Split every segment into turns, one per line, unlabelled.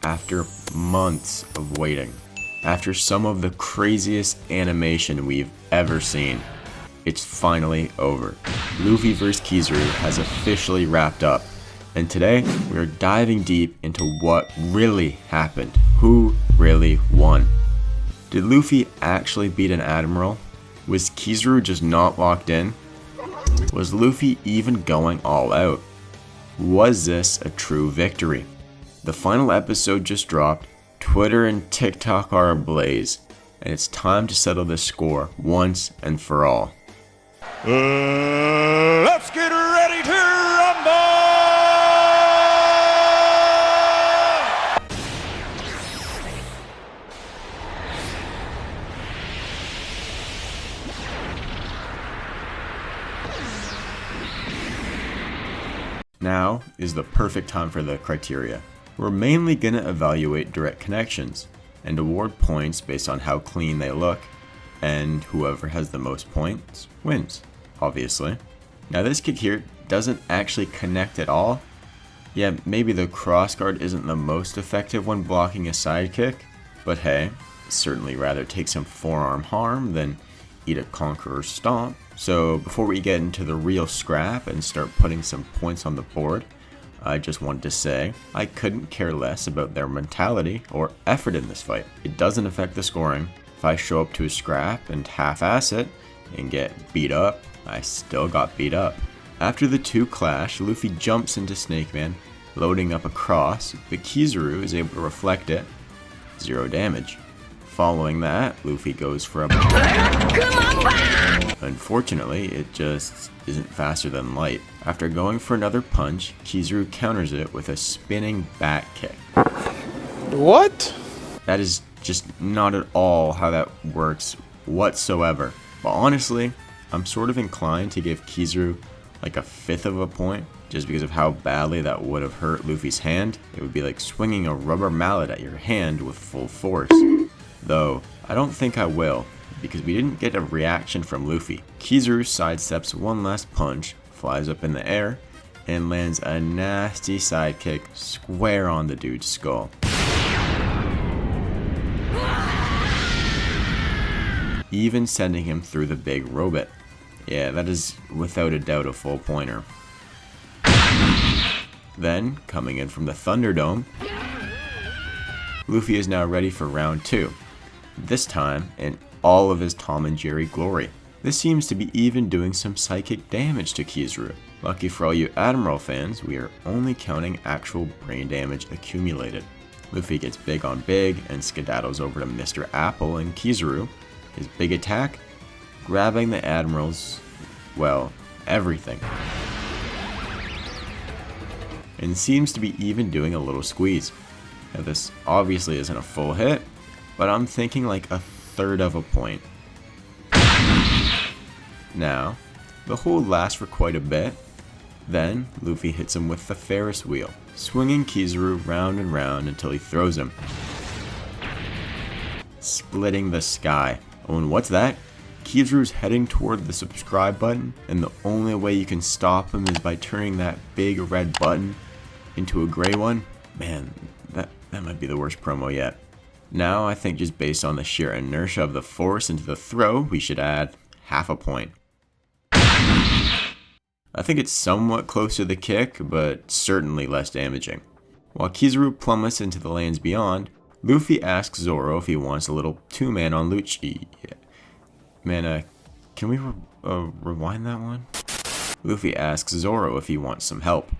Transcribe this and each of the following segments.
after months of waiting. After some of the craziest animation we've ever seen, it's finally over. Luffy vs. Kizaru has officially wrapped up, and today we are diving deep into what really happened. Who really won? Did Luffy actually beat an Admiral? Was Kizaru just not locked in? Was Luffy even going all out? Was this a true victory? The final episode just dropped, Twitter and TikTok are ablaze, and it's time to settle this score once and for all.
Let's get ready to rumble!
Now is the perfect time for the criteria. We're mainly going to evaluate direct connections and award points based on how clean they look, and whoever has the most points wins, obviously. Now this kick here doesn't actually connect at all. Yeah, maybe the crossguard isn't the most effective when blocking a side kick, but hey, certainly rather take some forearm harm than eat a conqueror's stomp. So before we get into the real scrap and start putting some points on the board, I just wanted to say I couldn't care less about their mentality or effort in this fight. It doesn't affect the scoring. If I show up to a scrap and half-ass it and get beat up, I still got beat up. After the two clash, Luffy jumps into Snakeman, loading up a cross, but Kizaru is able to reflect it. 0 damage. Following that, Luffy goes for a Unfortunately, it just isn't faster than light. After going for another punch, Kizaru counters it with a spinning back kick.
What?
That is just not at all how that works whatsoever. But honestly, I'm sort of inclined to give Kizaru like a 1/5 of a point, just because of how badly that would have hurt Luffy's hand. It would be like swinging a rubber mallet at your hand with full force. Though, I don't think I will, because we didn't get a reaction from Luffy. Kizaru sidesteps one last punch, flies up in the air, and lands a nasty sidekick square on the dude's skull. Even sending him through the big robot. Yeah, that is without a doubt a full pointer. Then, coming in from the Thunderdome, Luffy is now ready for round 2. This time in all of his Tom and Jerry glory. This seems to be even doing some psychic damage to Kizaru. Lucky for all you Admiral fans, we are only counting actual brain damage accumulated. Luffy gets big on big and skedaddles over to Mr. Apple and Kizaru. His big attack, grabbing the Admiral's, well, everything. And seems to be even doing a little squeeze. Now this obviously isn't a full hit, but I'm thinking like a 1/3 of a point. Now, the hold lasts for quite a bit. Then, Luffy hits him with the Ferris wheel, swinging Kizaru round and round until he throws him, splitting the sky. Oh, and what's that? Kizaru's heading toward the subscribe button, and the only way you can stop him is by turning that big red button into a gray one. Man, that might be the worst promo yet. Now, I think just based on the sheer inertia of the force into the throw, we should add 1/2 a point. I think it's somewhat close to the kick, but certainly less damaging. While Kizaru plummets into the lands beyond, Luffy asks Zoro if he wants a little 2-man on Lucci. Man, can we rewind that one? Luffy asks Zoro if he wants some help.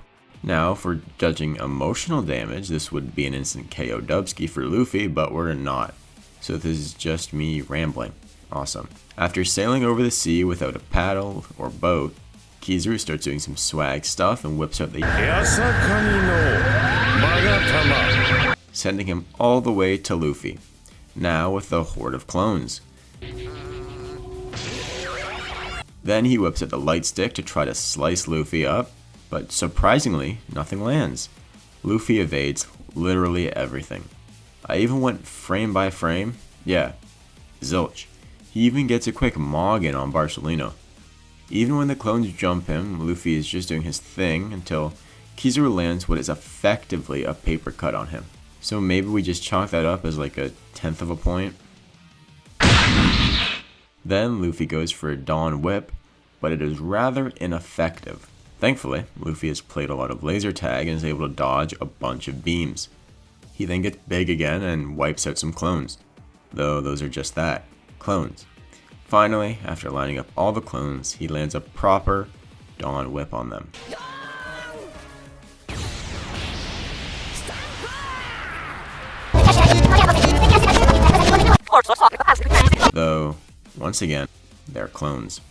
Now, for judging emotional damage, this would be an instant KO dubski for Luffy, but we're not. So this is just me rambling. Awesome. After sailing over the sea without a paddle or boat, Kizaru starts doing some swag stuff and whips out the sending him all the way to Luffy. Now with the horde of clones. Then he whips out the light stick to try to slice Luffy up, but surprisingly, nothing lands. Luffy evades literally everything. I even went frame by frame. Yeah, zilch. He even gets a quick Mog in on Barcelona. Even when the clones jump him, Luffy is just doing his thing until Kizaru lands what is effectively a paper cut on him. So maybe we just chalk that up as like a 1/10 of a point. Then Luffy goes for a Dawn Whip, but it is rather ineffective. Thankfully, Luffy has played a lot of laser tag and is able to dodge a bunch of beams. He then gets big again and wipes out some clones, though those are just that, clones. Finally, after lining up all the clones, he lands a proper Dawn Whip on them. Though, once again, they're clones.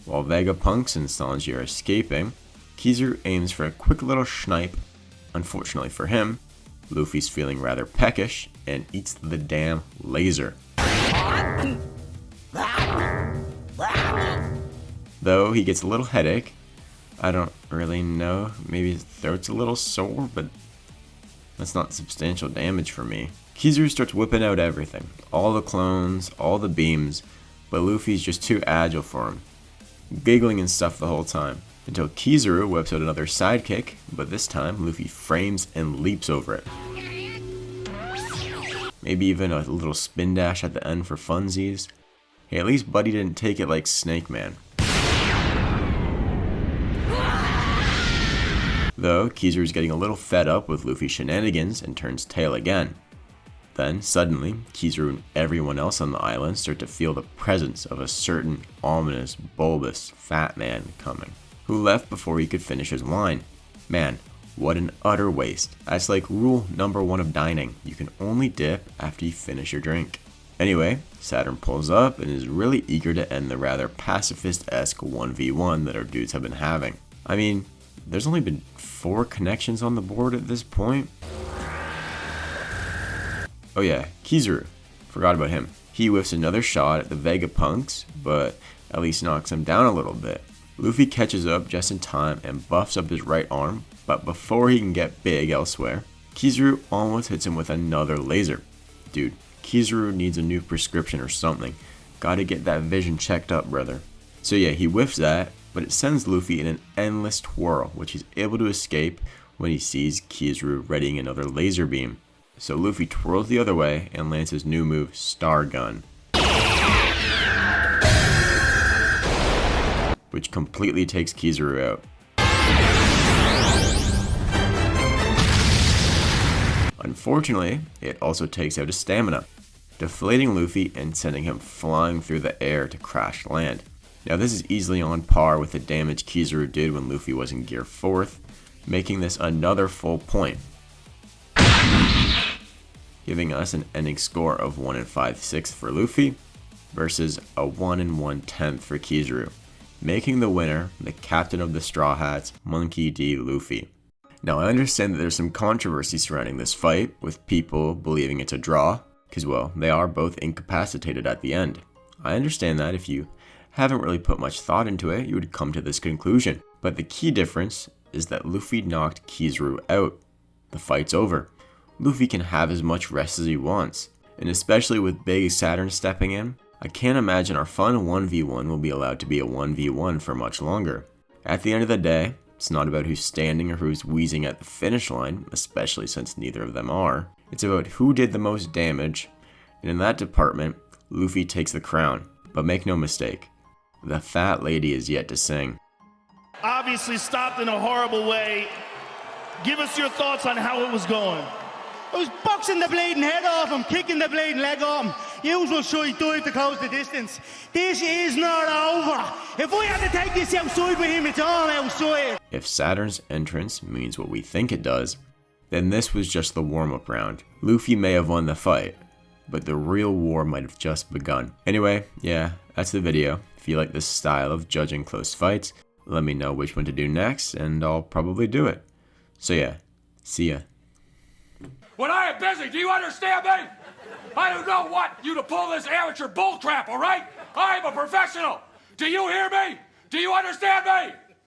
While Vegapunks and Sanji are escaping, Kizaru aims for a quick little snipe. Unfortunately for him, Luffy's feeling rather peckish and eats the damn laser. Though he gets a little headache. I don't really know, maybe his throat's a little sore, but that's not substantial damage for me. Kizaru starts whipping out everything, all the clones, all the beams, but Luffy's just too agile for him, giggling and stuff the whole time, until Kizaru whips out another sidekick, but this time Luffy frames and leaps over it. Maybe even a little spin dash at the end for funsies. Hey, at least Buddy didn't take it like Snakeman. Though, Kizaru's getting a little fed up with Luffy's shenanigans and turns tail again. Then, suddenly, Kizaru and everyone else on the island start to feel the presence of a certain ominous, bulbous, fat man coming, who left before he could finish his wine. Man, what an utter waste. That's like rule number 1 of dining. You can only dip after you finish your drink. Anyway, Saturn pulls up and is really eager to end the rather pacifist-esque 1v1 that our dudes have been having. I mean, there's only been 4 connections on the board at this point. Oh yeah, Kizaru. Forgot about him. He whiffs another shot at the Vegapunks, but at least knocks him down a little bit. Luffy catches up just in time and buffs up his right arm, but before he can get big elsewhere, Kizaru almost hits him with another laser. Dude, Kizaru needs a new prescription or something. Gotta get that vision checked up, brother. So yeah, he whiffs that, but it sends Luffy in an endless twirl, which he's able to escape when he sees Kizaru readying another laser beam. So Luffy twirls the other way and lands his new move, Star Gun, which completely takes Kizaru out. Unfortunately, it also takes out his stamina, deflating Luffy and sending him flying through the air to crash land. Now this is easily on par with the damage Kizaru did when Luffy was in Gear 4th, making this another full point, giving us an ending score of 1 5/6 for Luffy versus a 1 1/10 for Kizaru, making the winner the captain of the Straw Hats, Monkey D. Luffy. Now I understand that there's some controversy surrounding this fight, with people believing it's a draw, because well, they are both incapacitated at the end. I understand that if you haven't really put much thought into it, you would come to this conclusion. But the key difference is that Luffy knocked Kizaru out. The fight's over. Luffy can have as much rest as he wants, and especially with Big Saturn stepping in, I can't imagine our fun 1v1 will be allowed to be a 1v1 for much longer. At the end of the day, it's not about who's standing or who's wheezing at the finish line, especially since neither of them are. It's about who did the most damage, and in that department, Luffy takes the crown. But make no mistake, the fat lady is yet to sing.
Obviously stopped in a horrible way. Give us your thoughts on how it was going.
I was boxing the bleeding head off him, kicking the bleeding leg off him. Usual side dive to close the distance. This is not over. If we had to take this outside with him, it's all outside.
If Saturn's entrance means what we think it does, then this was just the warm-up round. Luffy may have won the fight, but the real war might have just begun. Anyway, yeah, that's the video. If you like this style of judging close fights, let me know which one to do next, and I'll probably do it. So yeah, see ya.
When I am busy, do you understand me? I do not want you to pull this amateur bull crap, all right? I am a professional. Do you hear me? Do you understand me?